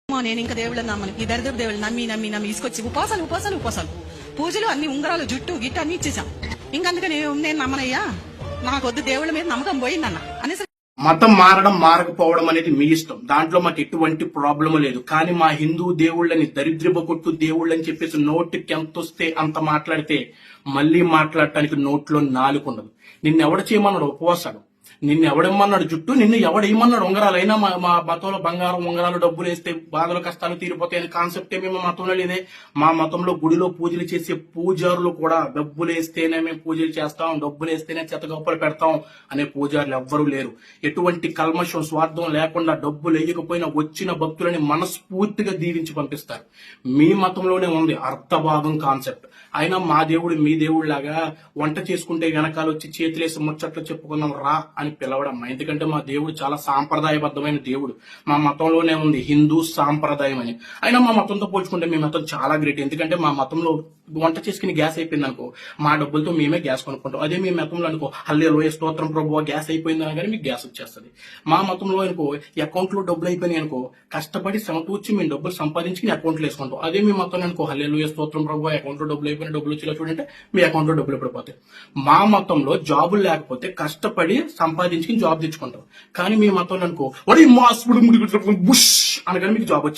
నేను ఇంకా దేవుళ్ళని నమ్మను. ఈ దరిద్ర దేవుళ్ళు నమ్మి నమ్మి నమ్మి తీసుకొచ్చి ఉపాసాలు పూజలు అన్ని ఉంగరాలు జుట్టు గిట్టు అన్ని ఇచ్చేసాం. ఇంకందుకని నేను నమ్మనయ్యా, నాకొద్దు, దేవుళ్ళ మీద నమ్మకం పోయిందన్న అనేసి. మతం మారడం మారకపోవడం అనేది మీ ఇష్టం, దాంట్లో మాకు ఎటువంటి ప్రాబ్లం లేదు. కానీ మా హిందూ దేవుళ్ళని దరిద్రపు కొట్టు దేవుళ్ళని చెప్పేసి నోటికి ఎంత వస్తే అంత మాట్లాడితే మళ్ళీ మాట్లాడటానికి నోట్లో నాలుగుండదు. నిన్నెవడ చేయమన్నాడు ఉపవాసాలు, నిన్ను ఎవడేమన్నాడు జుట్టు, నిన్ను ఎవడేమన్నాడు ఉంగరాలు. అయినా మా మతంలో బంగారం ఉంగరాలు డబ్బులు వేస్తే బాధలు కష్టాలు తీరిపోతాయి అనే కాన్సెప్ట్ ఏమీ మా మతంలో లేదే. మా మతంలో గుడిలో పూజలు చేసే పూజారులు కూడా డబ్బులు వేస్తేనే మేము పూజలు చేస్తాం, డబ్బులు వేస్తేనే చెత్తగొప్పలు పెడతాం అనే పూజారులు ఎవ్వరూ లేరు. ఎటువంటి కల్మషం స్వార్థం లేకుండా డబ్బులు వేయకపోయినా వచ్చిన భక్తులని మనస్ఫూర్తిగా దీవించి పంపిస్తారు. మీ మతంలోనే ఉంది అర్థభాగం కాన్సెప్ట్. అయినా మా దేవుడు మీ దేవుడు లాగా వంట చేసుకుంటే వెనకాల వచ్చి చేతులేసి ముచ్చట్లు చెప్పుకుందాం రా అని పిలవడం. ఎందుకంటే మా దేవుడు చాలా సాంప్రదాయబద్ధమైన దేవుడు. మా మతంలోనే ఉంది హిందూ సాంప్రదాయం అని. అయినా మా మతంతో పోల్చుకుంటే మీ మతం చాలా గ్రేట్. ఎందుకంటే మా మతంలో వంట చేసుకుని గ్యాస్ అయిపోయింది అనుకో, మా డబ్బులతో మేమే గ్యాస్ కొనుక్కుంటాం. అదే మీ మతంలో అనుకో, హల్లెలూయా స్తోత్రం ప్రభువా గ్యాస్ అయిపోయింది అనగానే మీకు గ్యాస్ వచ్చేస్తుంది. మా మతంలో అనుకో, అకౌంట్ లో డబ్బులు అయిపోయినాయి అనుకో, కష్టపడి సమకూర్చి మేము డబ్బులు సంపాదించి అకౌంట్ లో వేసుకుంటాం. అదే మీ మతం అనుకో, హల్లెలూయా స్తోత్రం ప్రభువా అకౌంట్ లో డబ్బులు అయిపోయిన డబ్బులు వచ్చేలా చూడంటే మీ అకౌంట్ లో డబ్బులు పడిపోతాయి. మా మతంలో జాబులు లేకపోతే కష్టపడి సంపాదించుకుని జాబ్ తెచ్చుకుంటాం. కానీ మీ మతంలో అనుకో, బుష్ అనగానే మీకు జాబ్ వచ్చింది.